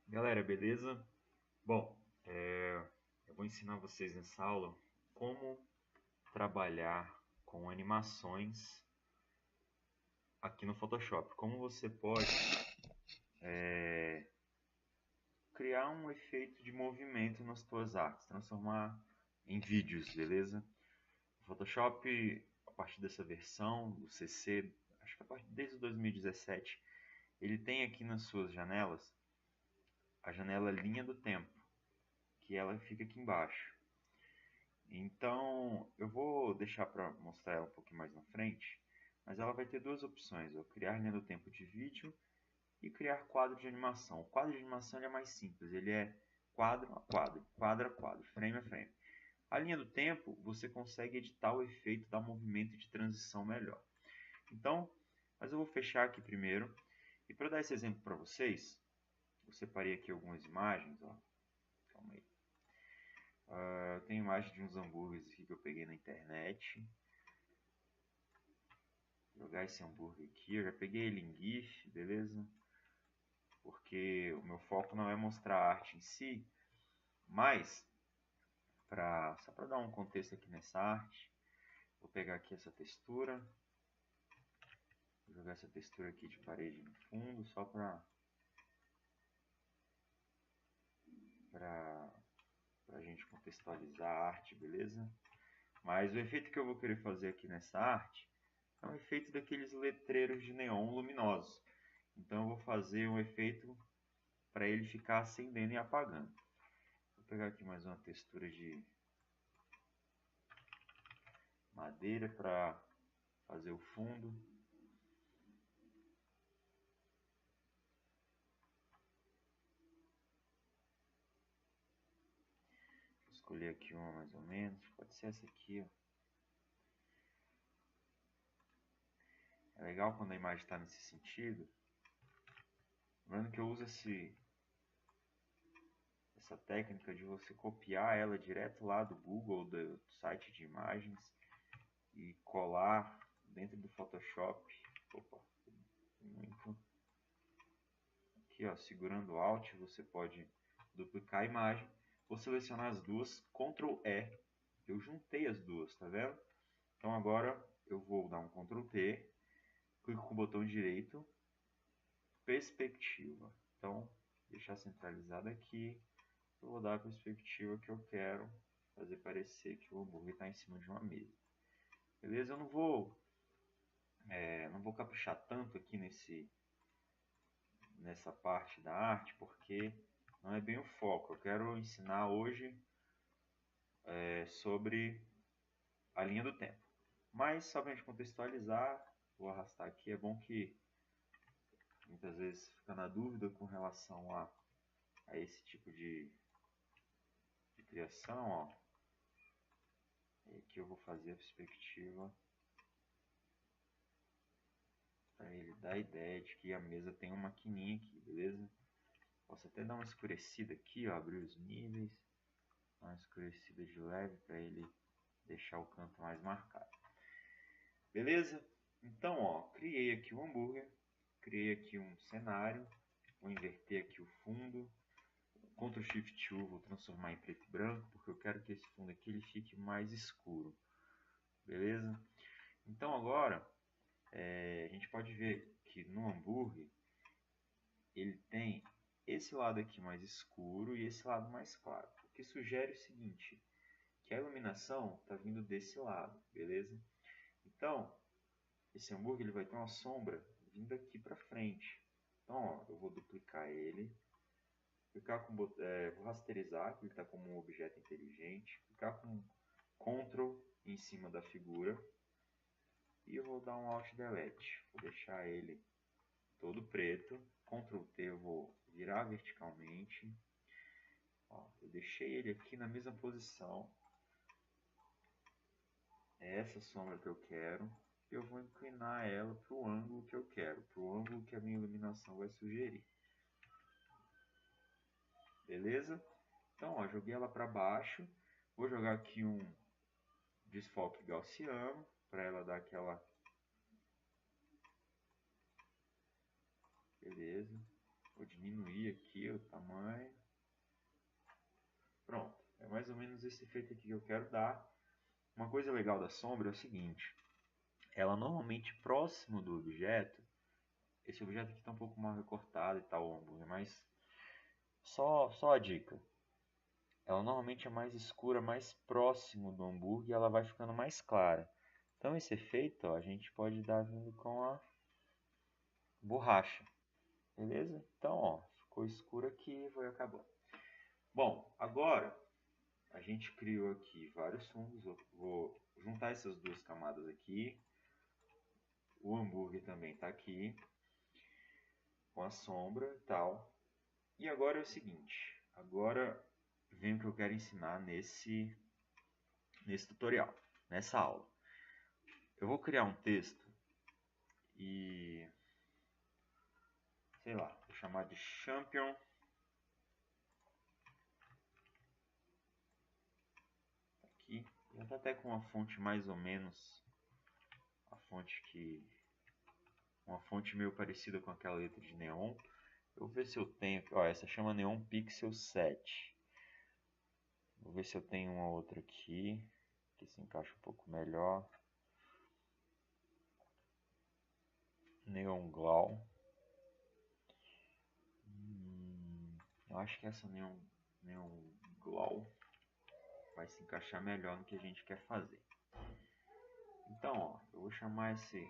Galera, beleza? Bom, eu vou ensinar vocês nessa aula como trabalhar com animações aqui no Photoshop. Como você pode criar um efeito de movimento nas suas artes, transformar em vídeos, beleza? O Photoshop, a partir dessa versão, do CC, acho que desde 2017, ele tem aqui nas suas janelas a janela linha do tempo, que ela fica aqui embaixo. Então, eu vou deixar para mostrar ela um pouquinho mais na frente, mas ela vai ter duas opções, ó, criar linha do tempo de vídeo e criar quadro de animação. O quadro de animação ele é mais simples, ele é quadro a quadro, quadro a quadro, frame a frame. A linha do tempo, você consegue editar o efeito, dar movimento de transição melhor. Então, mas eu vou fechar aqui primeiro, e para dar esse exemplo para vocês, eu separei aqui algumas imagens, ó. Calma aí. Eu tenho imagem de uns hambúrgueres aqui que eu peguei na internet. Jogar esse hambúrguer aqui, eu já peguei ele em GIF, beleza? Porque o meu foco não é mostrar a arte em si, mas só para dar um contexto aqui nessa arte, vou pegar aqui essa textura, vou jogar essa textura aqui de parede no fundo, só para a gente contextualizar a arte, beleza? Mas o efeito que eu vou querer fazer aqui nessa arte é um efeito daqueles letreiros de neon luminosos. Então eu vou fazer um efeito para ele ficar acendendo e apagando. Vou pegar aqui mais uma textura de madeira para fazer o fundo. Vou escolher aqui uma mais ou menos, pode ser essa aqui, ó. É legal quando a imagem está nesse sentido. Lembrando que eu uso essa técnica de você copiar ela direto lá do Google, do site de imagens, e colar dentro do Photoshop. Opa, muito. Aqui, ó, segurando o Alt, você pode duplicar a imagem. Vou selecionar as duas, Ctrl E. Eu juntei as duas, tá vendo? Então agora eu vou dar um Ctrl T, clico com o botão direito, perspectiva. Então, deixar centralizado aqui, eu vou dar a perspectiva que eu quero fazer parecer que o hambúrguer está em cima de uma mesa. Beleza? Eu não vou caprichar tanto aqui nessa parte da arte, porque não é bem o foco. Eu quero ensinar hoje sobre a linha do tempo. Mas, só para a gente contextualizar, vou arrastar aqui. É bom que muitas vezes fica na dúvida com relação a esse tipo de criação. Ó. E aqui eu vou fazer a perspectiva para ele dar a ideia de que a mesa tem uma maquininha aqui, beleza? Posso até dar uma escurecida aqui, ó, abrir os níveis, dar uma escurecida de leve para ele deixar o canto mais marcado. Beleza? Então, ó, criei aqui o hambúrguer, criei aqui um cenário, vou inverter aqui o fundo, Ctrl Shift U, vou transformar em preto e branco, porque eu quero que esse fundo aqui ele fique mais escuro. Beleza? Então agora, a gente pode ver que no hambúrguer, ele tem esse lado aqui mais escuro e esse lado mais claro. O que sugere o seguinte, que a iluminação está vindo desse lado, beleza? Então, esse hambúrguer ele vai ter uma sombra vindo aqui para frente. Então, ó, eu vou duplicar ele, vou rasterizar, que ele está como um objeto inteligente, clicar com Ctrl em cima da figura e eu vou dar um Alt Delete. Vou deixar ele todo preto. Ctrl T eu vou virar verticalmente. Ó, eu deixei ele aqui na mesma posição. É essa sombra que eu quero. Eu vou inclinar ela para o ângulo que eu quero, para o ângulo que a minha iluminação vai sugerir. Beleza? Então, ó, joguei ela para baixo. Vou jogar aqui um desfoque gaussiano para ela dar aquela... Beleza. Vou diminuir aqui o tamanho. Pronto, é mais ou menos esse efeito aqui que eu quero dar. Uma coisa legal da sombra é o seguinte, ela normalmente próximo do objeto, esse objeto aqui está um pouco mal recortado e tal, mas só a dica, ela normalmente é mais escura, mais próximo do hambúrguer e ela vai ficando mais clara. Então esse efeito ó, a gente pode dar vindo com a borracha, beleza? Então ó, ficou escuro aqui e foi acabando. Bom, agora a gente criou aqui vários fundos, eu vou juntar essas duas camadas aqui, o hambúrguer também está aqui, com a sombra e tal. E agora é o seguinte, agora vem o que eu quero ensinar nesse tutorial, nessa aula. Eu vou criar um texto e, sei lá, vou chamar de Champion. Aqui, já está até com uma fonte mais ou menos, uma fonte meio parecida com aquela letra de neon. Eu vou ver se eu tenho, ó, essa chama Neon Pixel 7. Vou ver se eu tenho uma outra aqui, que se encaixa um pouco melhor. Neon Glow. Eu acho que essa Neon Glow vai se encaixar melhor no que a gente quer fazer. Então, ó, eu vou chamar esse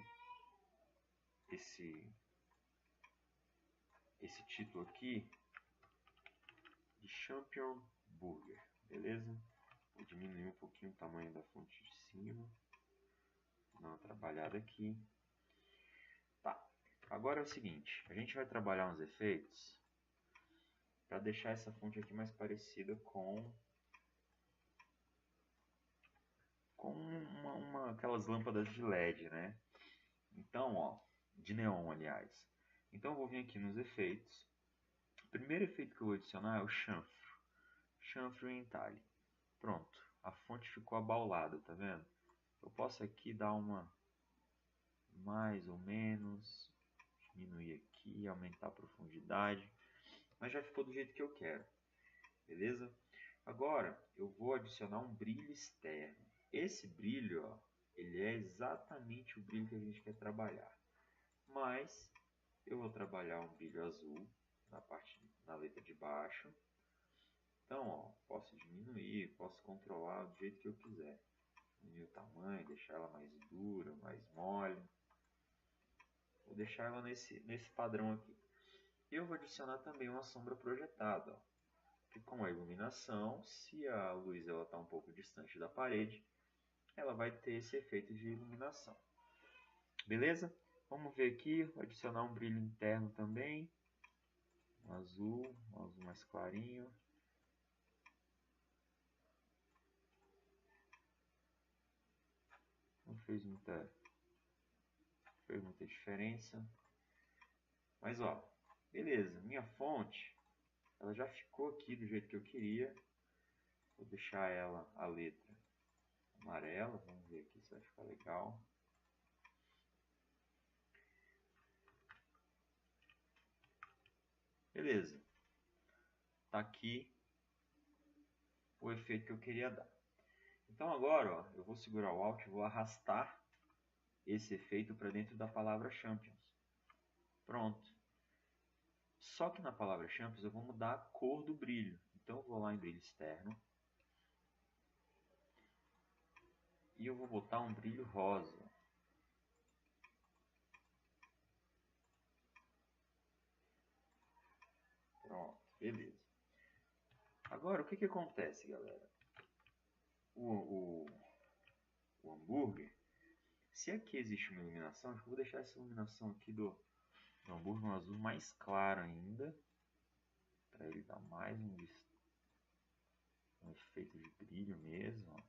título aqui de Champion Burger, beleza? Vou diminuir um pouquinho o tamanho da fonte de cima, dar uma trabalhada aqui. Tá, agora é o seguinte, a gente vai trabalhar uns efeitos para deixar essa fonte aqui mais parecida com aquelas lâmpadas de LED, né? Então, ó, de neon, aliás. Então, eu vou vir aqui nos efeitos. O primeiro efeito que eu vou adicionar é o chanfro. Chanfro em entalhe. Pronto, a fonte ficou abaulada, tá vendo? Eu posso aqui dar uma mais ou menos, diminuir aqui, aumentar a profundidade, mas já ficou do jeito que eu quero, beleza? Agora, eu vou adicionar um brilho externo. Esse brilho, ó, ele é exatamente o brilho que a gente quer trabalhar. Mas eu vou trabalhar um brilho azul na letra de baixo. Então, ó, posso diminuir, posso controlar do jeito que eu quiser. Diminuir o tamanho, deixar ela mais dura, mais mole. Vou deixar ela nesse padrão aqui. Eu vou adicionar também uma sombra projetada, ó. Que com a iluminação, se a luz está um pouco distante da parede, ela vai ter esse efeito de iluminação. Beleza? Vamos ver aqui, vou adicionar um brilho interno também. Um azul mais clarinho. Não fez muita diferença. Mas ó, beleza, minha fonte, ela já ficou aqui do jeito que eu queria. Vou deixar ela, a letra amarela, vamos ver aqui se vai ficar legal. Beleza, tá aqui o efeito que eu queria dar. Então agora, ó, eu vou segurar o Alt e vou arrastar esse efeito para dentro da palavra Champions. Pronto. Só que na palavra Champions eu vou mudar a cor do brilho. Então eu vou lá em brilho externo. E eu vou botar um brilho rosa. Pronto, beleza. Agora, o que acontece, galera? O hambúrguer, se aqui existe uma iluminação, eu vou deixar essa iluminação aqui do hambúrguer um azul mais claro ainda, para ele dar mais um efeito de brilho mesmo. Ó.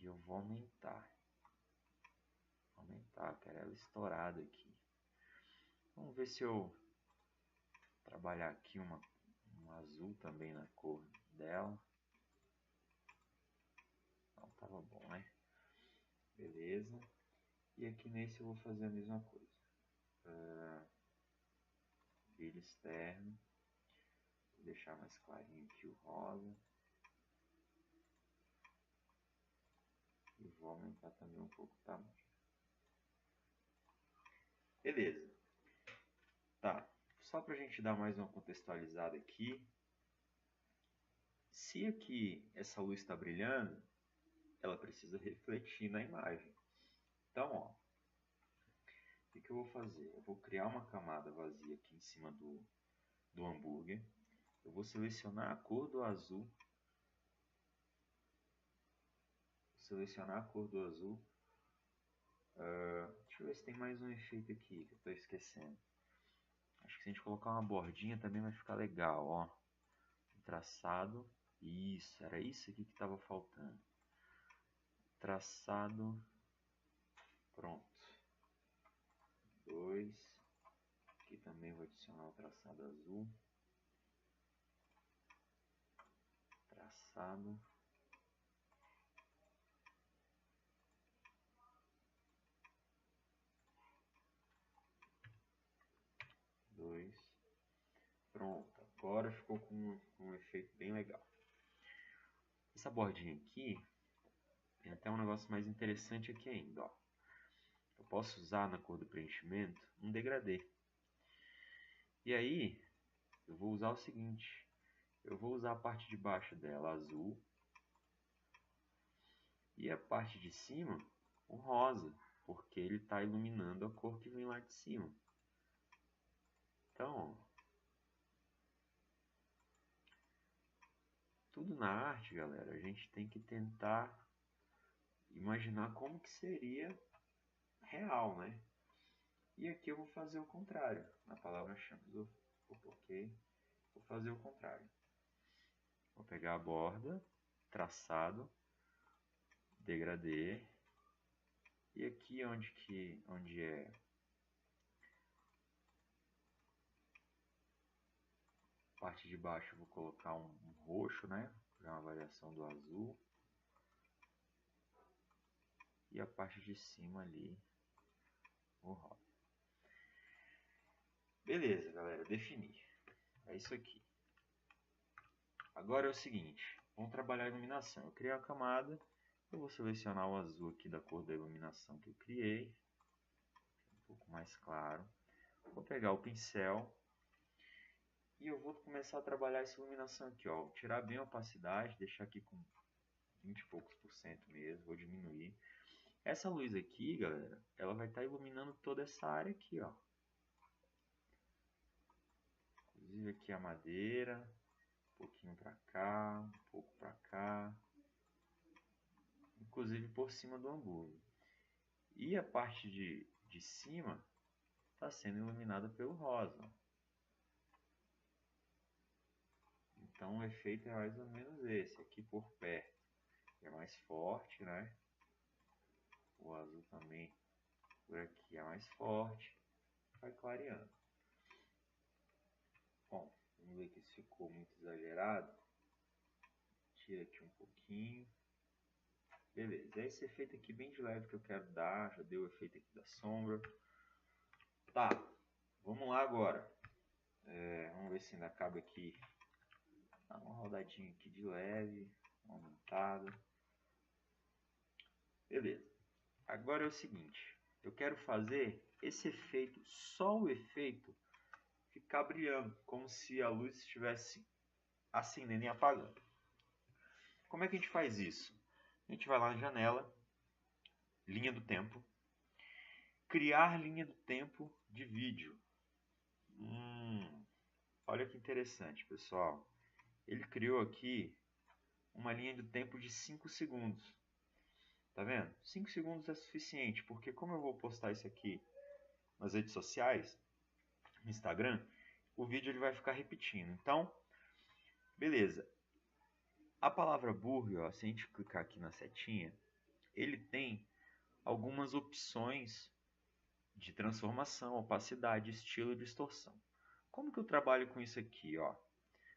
E eu vou aumentar, quero ela estourada aqui. Vamos ver se eu trabalhar aqui um azul também na cor dela. Não, tava bom, né? Beleza. E aqui nesse eu vou fazer a mesma coisa. vermelho externo. Vou deixar mais clarinho aqui o rosa. E vou aumentar também um pouco o tamanho. Beleza. Tá. Só para a gente dar mais uma contextualizada aqui. Se aqui essa luz está brilhando, ela precisa refletir na imagem. Então, ó, o que eu vou fazer? Eu vou criar uma camada vazia aqui em cima do hambúrguer. Eu vou selecionar a cor do azul. Selecionar a cor do azul. Deixa eu ver se tem mais um efeito aqui que eu estou esquecendo. Acho que se a gente colocar uma bordinha também vai ficar legal, ó. Traçado. Isso, era isso aqui que estava faltando. Traçado. Pronto. 2. Aqui também vou adicionar o traçado azul. Traçado. Pronto, agora ficou com um efeito bem legal. Essa bordinha aqui tem até um negócio mais interessante aqui ainda, ó. Eu posso usar na cor do preenchimento um degradê. E aí eu vou usar o seguinte, eu vou usar a parte de baixo dela azul e a parte de cima o rosa, porque ele está iluminando a cor que vem lá de cima. Então, ó, tudo na arte, galera, a gente tem que tentar imaginar como que seria real, né? E aqui eu vou fazer o contrário. Na palavra-chave do ok, vou fazer o contrário. Vou pegar a borda, traçado, degradê. E aqui onde é a parte de baixo eu vou colocar um roxo, né? Para uma variação do azul. E a parte de cima ali, o rosa. Beleza, galera, defini. É isso aqui. Agora é o seguinte, vamos trabalhar a iluminação. Eu criei a camada, eu vou selecionar o azul aqui da cor da iluminação que eu criei. Um pouco mais claro. Vou pegar o pincel e eu vou começar a trabalhar essa iluminação aqui, ó. Vou tirar bem a opacidade, deixar aqui com 20 e poucos % mesmo, vou diminuir. Essa luz aqui, galera, ela vai estar iluminando toda essa área aqui, ó. Inclusive aqui a madeira, um pouquinho para cá, um pouco para cá. Inclusive por cima do hambúrguer. E a parte de cima está sendo iluminada pelo rosa. Então o efeito é mais ou menos esse, aqui por perto. É mais forte, né? O azul também por aqui é mais forte. Vai clareando. Bom, vamos ver que isso ficou muito exagerado. Tira aqui um pouquinho. Beleza, é esse efeito aqui bem de leve que eu quero dar. Já deu o efeito aqui da sombra. Tá, vamos lá agora. Vamos ver se ainda cabe aqui. Dá uma rodadinha aqui de leve, uma aumentada. Beleza. Agora é o seguinte, eu quero fazer esse efeito, só o efeito, ficar brilhando, como se a luz estivesse acendendo e apagando. Como é que a gente faz isso? A gente vai lá na janela, linha do tempo, criar linha do tempo de vídeo. Olha que interessante, pessoal. Ele criou aqui uma linha do tempo de 5 segundos. Tá vendo? 5 segundos é suficiente, porque como eu vou postar isso aqui nas redes sociais, no Instagram, o vídeo ele vai ficar repetindo. Então, beleza. A palavra burger, ó, se a gente clicar aqui na setinha, ele tem algumas opções de transformação, opacidade, estilo e distorção. Como que eu trabalho com isso aqui, ó?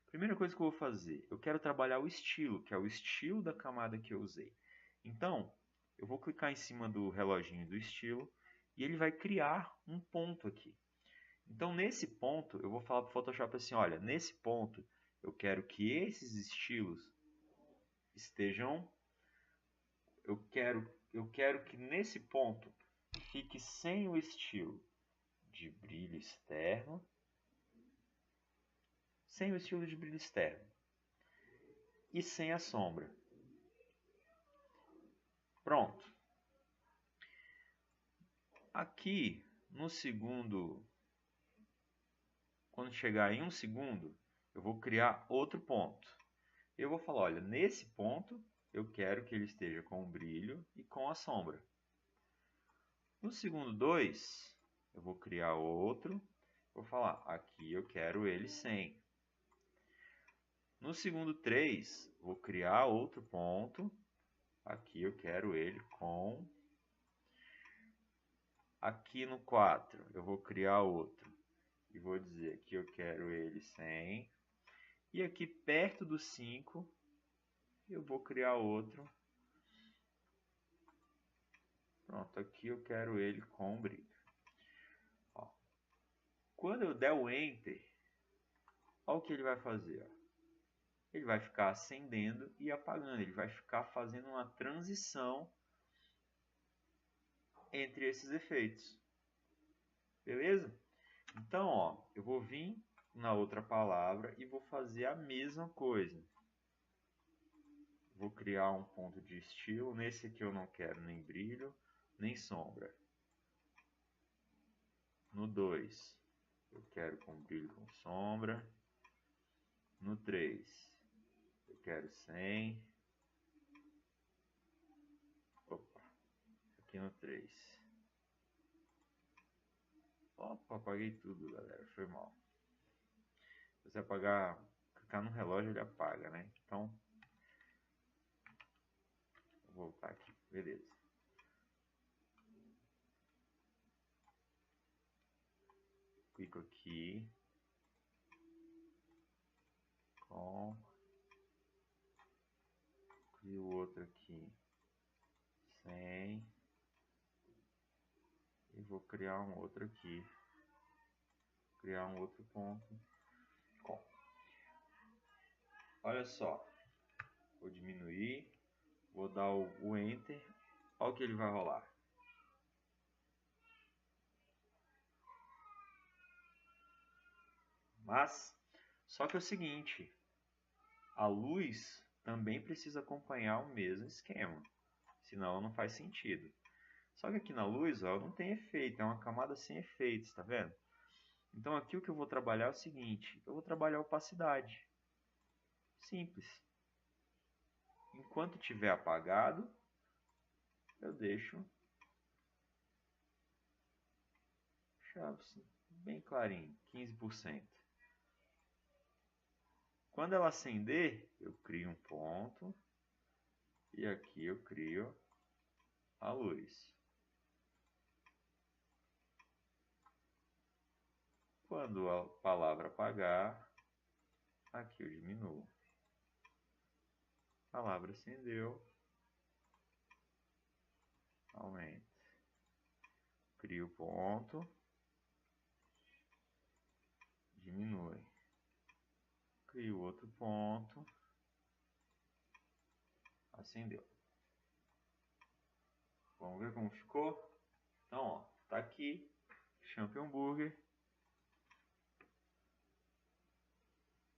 Primeira coisa que eu vou fazer, eu quero trabalhar o estilo, que é o estilo da camada que eu usei. Então, eu vou clicar em cima do reloginho do estilo e ele vai criar um ponto aqui. Então, nesse ponto, eu vou falar para o Photoshop assim, olha, nesse ponto, eu quero que esses estilos estejam... Eu quero que nesse ponto fique sem o estilo de brilho externo. Sem o estilo de brilho externo. E sem a sombra. Pronto. Aqui, no segundo... Quando chegar em 1 segundo, eu vou criar outro ponto. Eu vou falar, olha, nesse ponto eu quero que ele esteja com o brilho e com a sombra. No segundo 2, eu vou criar outro. Vou falar, aqui eu quero ele sem. No segundo 3, vou criar outro ponto. Aqui eu quero ele com. Aqui no 4, eu vou criar outro. E vou dizer que eu quero ele sem. E aqui perto do 5, eu vou criar outro. Pronto, aqui eu quero ele com brilho. Ó. Quando eu der o Enter, olha o que ele vai fazer. Ó. Ele vai ficar acendendo e apagando. Ele vai ficar fazendo uma transição entre esses efeitos. Beleza? Então, ó, eu vou vir na outra palavra e vou fazer a mesma coisa. Vou criar um ponto de estilo. Nesse aqui eu não quero nem brilho, nem sombra. No 2, eu quero com brilho com sombra. No 3, eu quero sem. Opa, aqui no 3. Opa, apaguei tudo, galera, foi mal. Se você apagar, clicar no relógio, ele apaga, né? Então, vou voltar aqui, beleza. Clico aqui. Crio o outro aqui sem. E vou criar um outro aqui. Criar um outro ponto com. Olha só. Vou diminuir. Vou dar o Enter. Olha o que ele vai rolar. Mas, só que é o seguinte. A luz também precisa acompanhar o mesmo esquema. Senão não faz sentido. Só que aqui na luz, ó, não tem efeito. É uma camada sem efeitos, tá vendo? Então aqui o que eu vou trabalhar é o seguinte. Eu vou trabalhar a opacidade. Simples. Enquanto estiver apagado, eu deixo bem clarinho, 15%. Quando ela acender, eu crio um ponto e aqui eu crio a luz. Quando a palavra apagar, aqui eu diminuo. A palavra acendeu, aumento. Crio o ponto, diminui. Crio outro ponto, acendeu. Vamos ver como ficou? Então, ó, tá aqui, Champion Burger.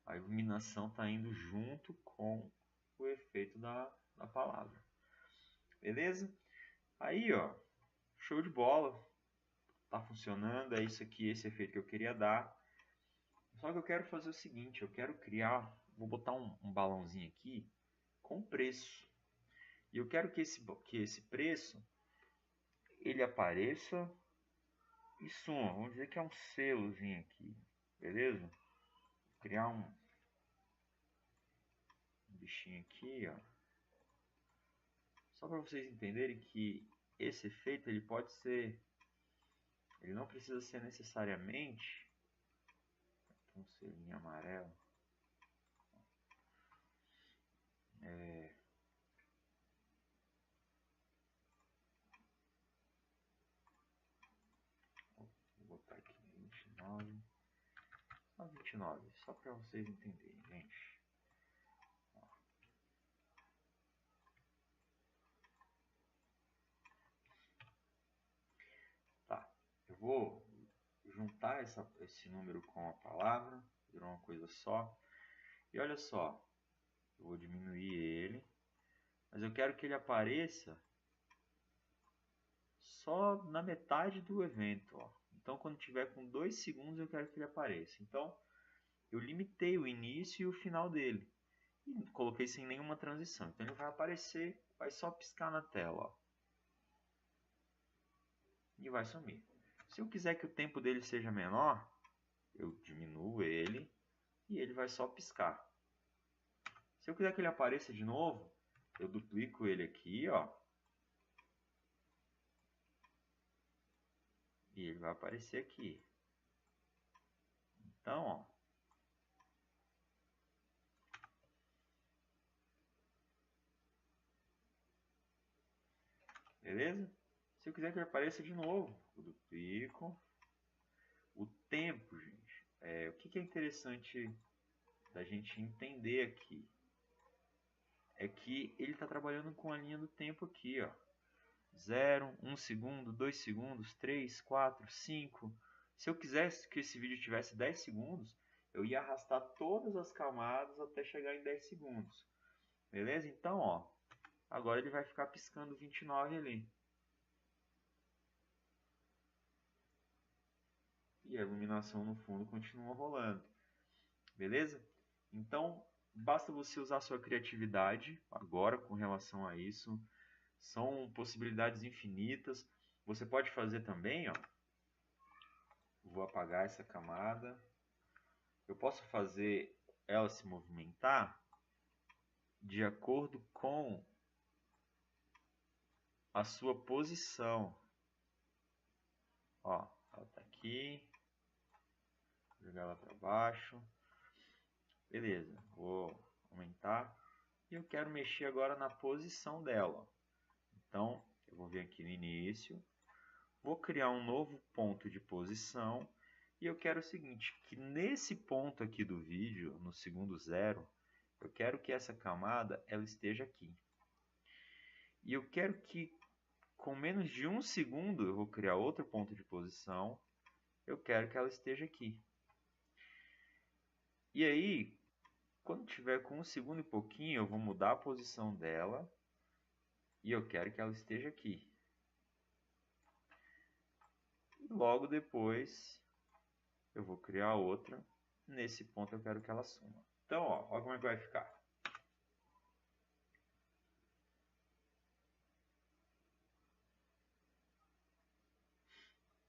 A iluminação está indo junto com o efeito da palavra. Beleza? Aí, ó, show de bola. Tá funcionando, é isso aqui, esse efeito que eu queria dar. Só que eu quero fazer o seguinte, eu quero criar, vou botar um balãozinho aqui com preço. E eu quero que esse preço, ele apareça e suma. Vamos dizer que é um selozinho aqui, beleza? Vou criar um bichinho aqui, ó. Só para vocês entenderem que esse efeito ele pode ser, ele não precisa ser necessariamente um selinho amarelo. Vou botar aqui 29. 29, só para vocês entenderem, gente. Tá, eu vou juntar esse número com a palavra, virou uma coisa só. E olha só, eu vou diminuir ele, mas eu quero que ele apareça só na metade do evento, ó. Então, quando tiver com 2 segundos, eu quero que ele apareça. Então, eu limitei o início e o final dele. E coloquei sem nenhuma transição. Então, ele vai aparecer, vai só piscar na tela, ó. E vai sumir. Se eu quiser que o tempo dele seja menor, eu diminuo ele e ele vai só piscar. Se eu quiser que ele apareça de novo, eu duplico ele aqui, ó. E ele vai aparecer aqui. Então, ó. Beleza? Se eu quiser que ele apareça de novo, eu duplico. O tempo, gente. O que é interessante da gente entender aqui? É que ele está trabalhando com a linha do tempo aqui, ó. 0, 1 segundo, 2 segundos, 3, 4, 5. Se eu quisesse que esse vídeo tivesse 10 segundos, eu ia arrastar todas as camadas até chegar em 10 segundos. Beleza? Então, ó, agora ele vai ficar piscando 29 ali. E a iluminação no fundo continua rolando. Beleza? Então, basta você usar sua criatividade agora com relação a isso. São possibilidades infinitas. Você pode fazer também, ó. Vou apagar essa camada. Eu posso fazer ela se movimentar de acordo com a sua posição. Ó, ela tá aqui. Vou jogar ela para baixo. Beleza, vou aumentar. E eu quero mexer agora na posição dela. Então, eu vou vir aqui no início. Vou criar um novo ponto de posição. E eu quero o seguinte, que nesse ponto aqui do vídeo, no segundo 0, eu quero que essa camada ela esteja aqui. E eu quero que com menos de 1 segundo eu vou criar outro ponto de posição. Eu quero que ela esteja aqui. E aí, quando tiver com 1 segundo e pouquinho, eu vou mudar a posição dela. E eu quero que ela esteja aqui. E logo depois eu vou criar outra. Nesse ponto eu quero que ela suma. Então, ó, olha como é que vai ficar.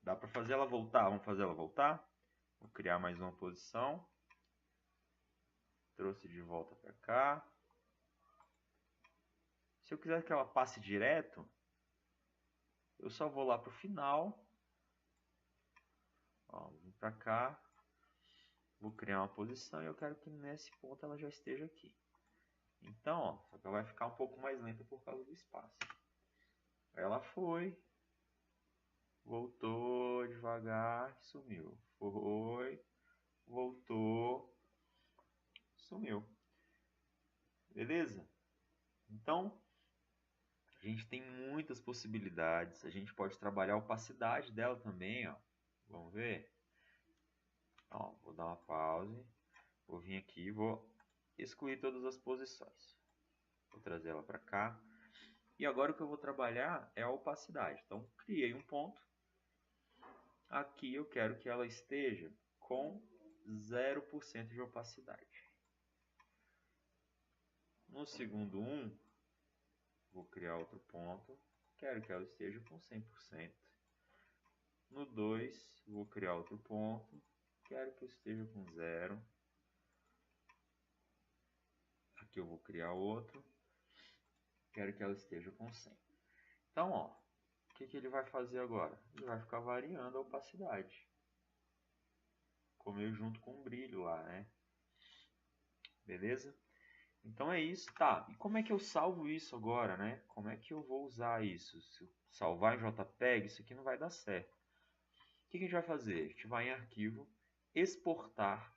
Dá para fazer ela voltar? Vamos fazer ela voltar? Vou criar mais uma posição. Trouxe de volta para cá. Se eu quiser que ela passe direto, eu só vou lá para o final. Ó, vou vir para cá. Vou criar uma posição e eu quero que nesse ponto ela já esteja aqui. Então, ó, só que ela vai ficar um pouco mais lenta por causa do espaço. Ela foi. Voltou devagar, sumiu. Foi. Voltou. Sumiu. Beleza? Então, a gente tem muitas possibilidades. A gente pode trabalhar a opacidade dela também, ó. Vamos ver? Ó, vou dar uma pause. Vou vir aqui e vou excluir todas as posições. Vou trazer ela para cá. E agora o que eu vou trabalhar é a opacidade. Então, criei um ponto. Aqui eu quero que ela esteja com 0% de opacidade. No segundo 1, vou criar outro ponto. Quero que ela esteja com 100%. No 2, vou criar outro ponto. Quero que eu esteja com 0. Aqui eu vou criar outro. Quero que ela esteja com 100. Então, ó, o que ele vai fazer agora? Ele vai ficar variando a opacidade. Como junto com o brilho lá, né? Beleza? Então é isso, tá? E como é que eu salvo isso agora, né? Como é que eu vou usar isso? Se eu salvar em JPEG, isso aqui não vai dar certo. O que a gente vai fazer? A gente vai em arquivo, exportar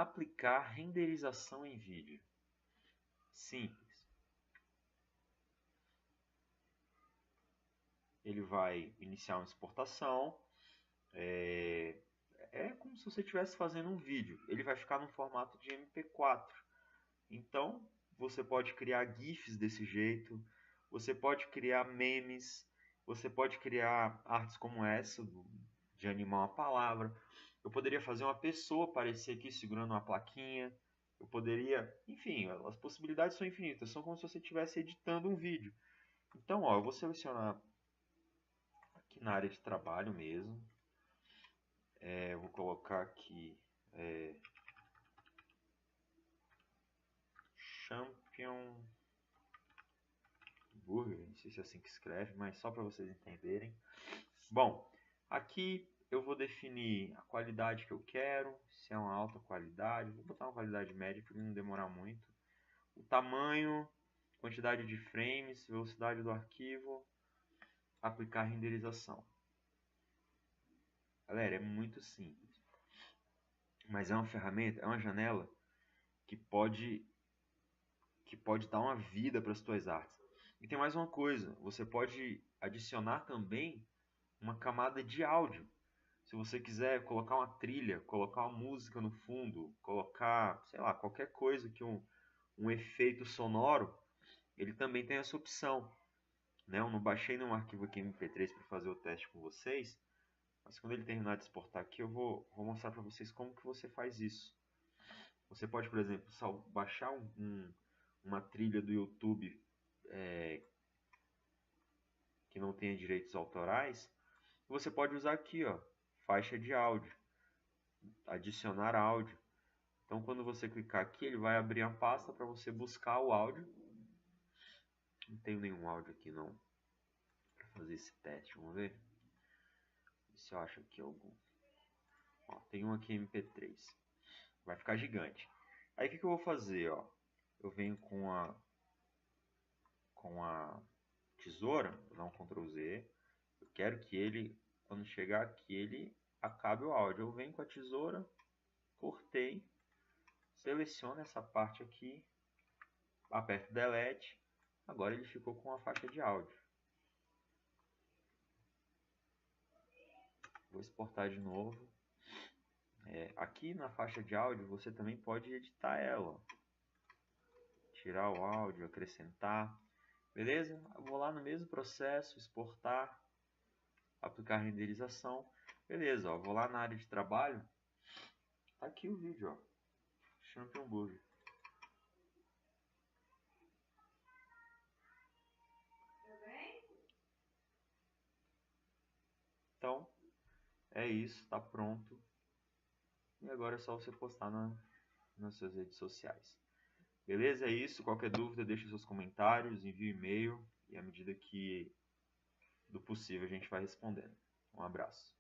aplicar renderização em vídeo. Simples. Ele vai iniciar uma exportação. É como se você estivesse fazendo um vídeo. Ele vai ficar no formato de MP4. Então, você pode criar GIFs desse jeito. Você pode criar memes. Você pode criar artes como essa, de animar uma palavra. Eu poderia fazer uma pessoa aparecer aqui segurando uma plaquinha. Eu poderia... Enfim, as possibilidades são infinitas. São como se você estivesse editando um vídeo. Então, ó, eu vou selecionar aqui na área de trabalho mesmo. Eu vou colocar aqui Champion Burger, não sei se é assim que escreve, mas só para vocês entenderem. Bom, aqui eu vou definir a qualidade que eu quero, se é uma alta qualidade, vou botar uma qualidade média para não demorar muito. O tamanho, quantidade de frames, velocidade do arquivo, aplicar renderização. Galera, é muito simples, mas é uma ferramenta, é uma janela que pode dar uma vida para as tuas artes. E tem mais uma coisa, você pode adicionar também uma camada de áudio. Se você quiser colocar uma trilha, colocar uma música no fundo, colocar, sei lá, qualquer coisa que um efeito sonoro, ele também tem essa opção. Né? Eu não baixei nenhum arquivo aqui MP3 para fazer o teste com vocês, mas quando ele terminar de exportar aqui, eu vou mostrar para vocês como que você faz isso. Você pode, por exemplo, baixar uma trilha do YouTube que não tenha direitos autorais. Você pode usar aqui, ó, faixa de áudio, adicionar áudio. Então, quando você clicar aqui, ele vai abrir a pasta para você buscar o áudio. Não tenho nenhum áudio aqui não para fazer esse teste. Vamos ver se eu acho aqui algum. Ó, tem um aqui MP3. Vai ficar gigante. Aí o que eu vou fazer? Ó? Eu venho com a tesoura, vou dar um Ctrl Z. Eu quero que ele, quando chegar aqui, ele acabe o áudio. Eu venho com a tesoura, cortei, seleciono essa parte aqui, aperto Delete. Agora ele ficou com a faixa de áudio. Vou exportar de novo. Aqui na faixa de áudio você também pode editar ela. Tirar o áudio, acrescentar. Beleza? Eu vou lá no mesmo processo, exportar, aplicar renderização. Beleza, ó, vou lá na área de trabalho. Tá aqui o vídeo, ó. Champion Burger. Então, é isso, tá pronto. E agora é só você postar nas suas redes sociais. Beleza? É isso. Qualquer dúvida, deixe seus comentários, envie e-mail. E à medida que do possível a gente vai respondendo. Um abraço.